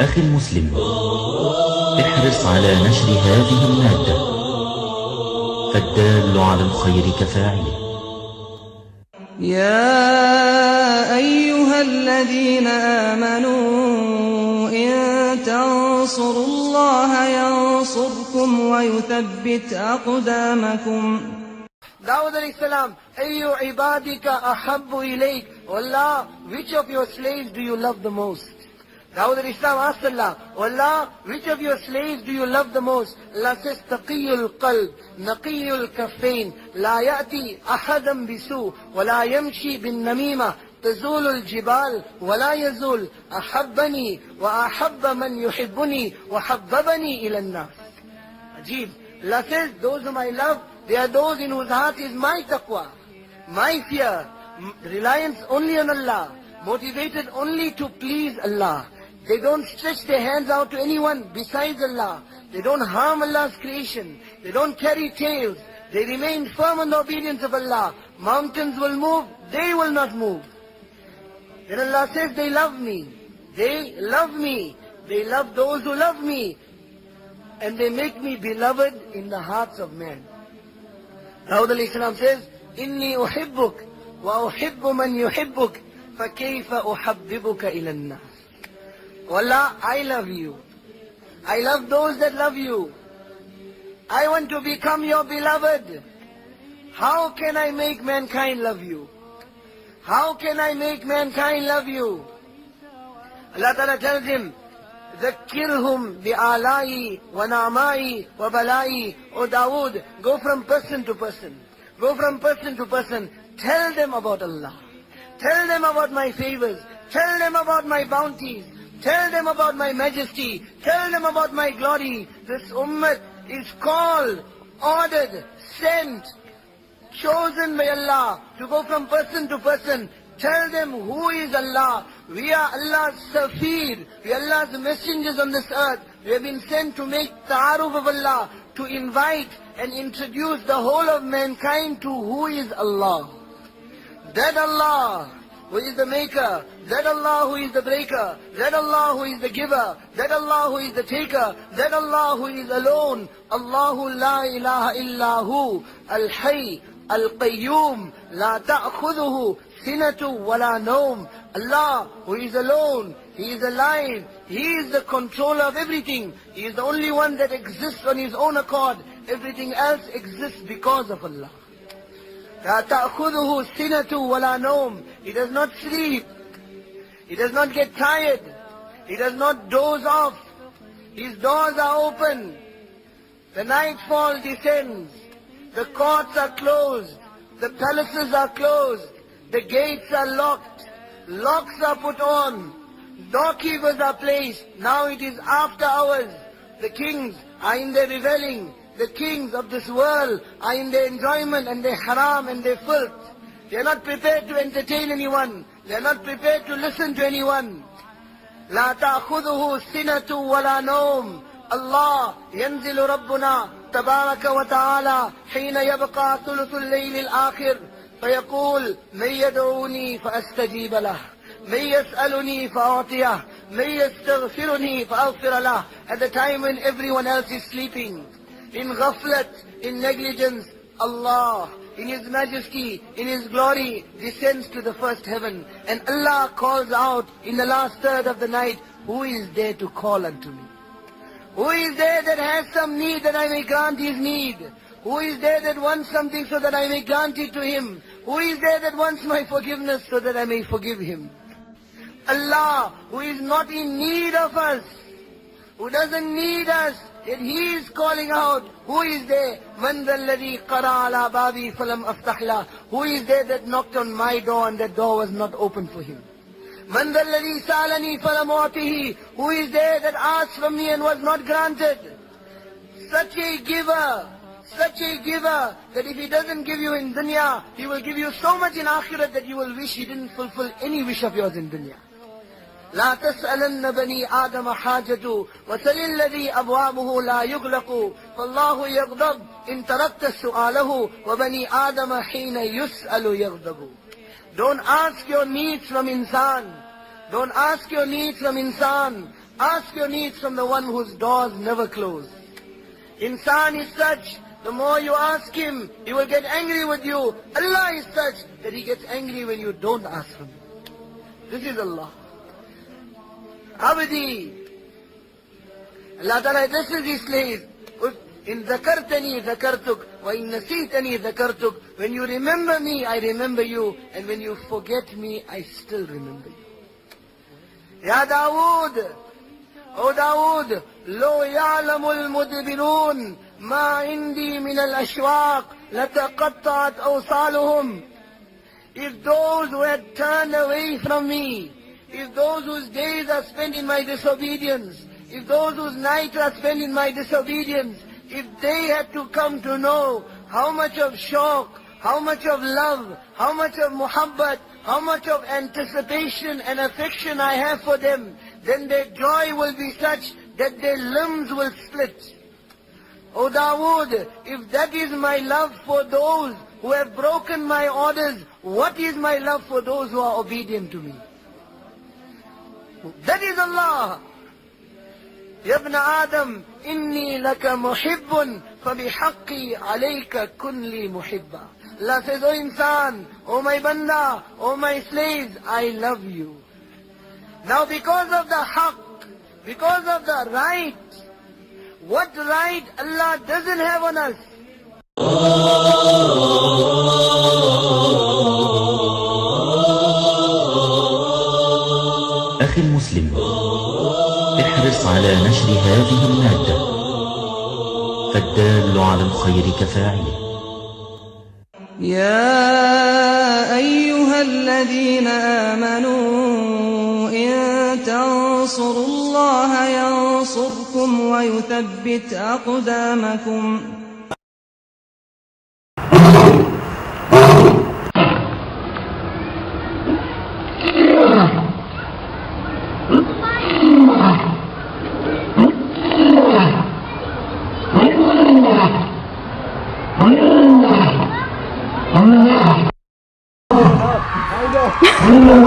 أخي المسلم، احرص على نشر هذه المادة، فالدال على الخير كفاعله. يا أيها الذين آمنوا إن تنصروا الله ينصركم ويثبت أقدامكم. Dawud alayhi salam, Ayyu ibadika ahabbu ilayk. Allah, which of your slaves do you love the most? Dawud alayhi salam asked Allah, Allah, which of your slaves do you love the most? Allah says, Taqiyul qalb, Naqiyul kaffain, La ya'ti ahadan bisu, wa la yamshi bin namima, Tazulul jibal, wa la yazul, Ahabbani, wa ahabba man yuhibbuni, wa habbabani ila nas. Ajib. Allah says, those whom I love, they are those in whose heart is my taqwa, my fear, reliance only on Allah, motivated only to please Allah. They don't stretch their hands out to anyone besides Allah. They don't harm Allah's creation. They don't carry tales. They remain firm in the obedience of Allah. Mountains will move, they will not move. Then Allah says, they love me. They love me. They love those who love me. And they make me beloved in the hearts of men. Dawud alayhi salam says, Inni uhibbuk wa uhibbu man yuhibbuk, fa kayfa uhabbibuka ila an-nas. Allah, I love you. I love those that love you. I want to become your beloved. How can I make mankind love you? How can I make mankind love you? Allah Ta'ala tells him, ذكرهم بآلائي ونعمائي وبلائي. O Dawood, go from person to person. Go from person to person. Tell them about Allah. Tell them about my favors. Tell them about my bounties. Tell them about my majesty. Tell them about my glory. This ummah is called, ordered, sent, chosen by Allah to go from person to person. Tell them who is Allah. We are Allah's safir. We are Allah's messengers on this earth. We have been sent to make ta'aruf of Allah, to invite and introduce the whole of mankind to who is Allah. That Allah who is the maker, that Allah who is the breaker, that Allah who is the giver, that Allah who is the taker, that Allah who is alone, Allahu la ilaha illahu, al-hayy, al-qayyum, la ta'khudhuhu sinatu wa la nawm. Allah who is alone, He is alive, He is the controller of everything. He is the only one that exists on His own accord. Everything else exists because of Allah. لا تأخذه سنة ولا نوم. He does not sleep. He does not get tired. He does not doze off. His doors are open. The nightfall descends. The courts are closed. The palaces are closed. The gates are locked. Locks are put on. Doorkeepers are placed. Now it is after hours. The kings are in their reveling. The kings of this world are in their enjoyment and their haram and their filth. They are not prepared to entertain anyone. They are not prepared to listen to anyone. لا تأخذه سنة ولا نوم. Allah ينزل ربنا تبارك وتعالى حين يبقى ثلث الليل الآخر فيقول من يدعوني فأستجيب له من يسألني فأعطيه من يستغفرني فأغفر له. At the time when everyone else is sleeping, in ghaflat, in negligence, Allah, in His majesty, in His glory, descends to the first heaven. And Allah calls out in the last third of the night, who is there to call unto me? Who is there that has some need that I may grant his need? Who is there that wants something so that I may grant it to him? Who is there that wants my forgiveness so that I may forgive him? Allah, who is not in need of us, who doesn't need us, yet He is calling out, who is there? مَنْ ذَا الَّذِي قَرَى عَلَى بَابِي فَلَمْ أَفْتَحْ لَهُ. Who is there that knocked on my door and that door was not open for him? Man dhal ladhi salani falam u'tihi. Who is there that asked from me and was not granted? Such a giver that if he doesn't give you in dunya, he will give you so much in akhirat that you will wish he didn't fulfill any wish of yours in dunya. لا تسألن بني آدم حاجته وسل الذي أبوابه لا يغلق فالله يغضب إن تركت سؤاله وبني آدم حين يسأل يغضب. Don't ask your needs from insan. Don't ask your needs from insan. Ask your needs from the one whose doors never close. Insan is such, the more you ask him, he will get angry with you. Allah is such that he gets angry when you don't ask him. This is Allah. Abdi, Allah Ta'ala addresses his slaves. In zakartani zakartuk, wa in nasitani zakartuk. When you remember me, I remember you. And when you forget me, I still remember you. Ya Dawood, O Dawood, lo ya'lamul mudbirun, ma indi min al-ashwaq, lataqatta'at awsaluhum. If those who had turned away from me, if those whose days are spent in my disobedience, if those whose nights are spent in my disobedience, if they had to come to know how much of shauq, how much of love, how much of muhabbat, how much of anticipation and affection I have for them, then their joy will be such that their limbs will split. O Dawood, if that is my love for those who have broken my orders, what is my love for those who are obedient to me? That is Allah. Ya ibn Adam, inni laka muhibbun, fabihaqqi alayka kun li muhibba. Allah says, O insan, O my banda, O my slaves, I love you. Now because of the haqq, because of the right, what right Allah doesn't have on us? أخي المسلم، احرص على نشر هذه المادة، فالدال على الخير كفاعله. يا أيها الذين آمنوا إن تنصروا الله ينصركم ويثبت أقدامكم. اليوم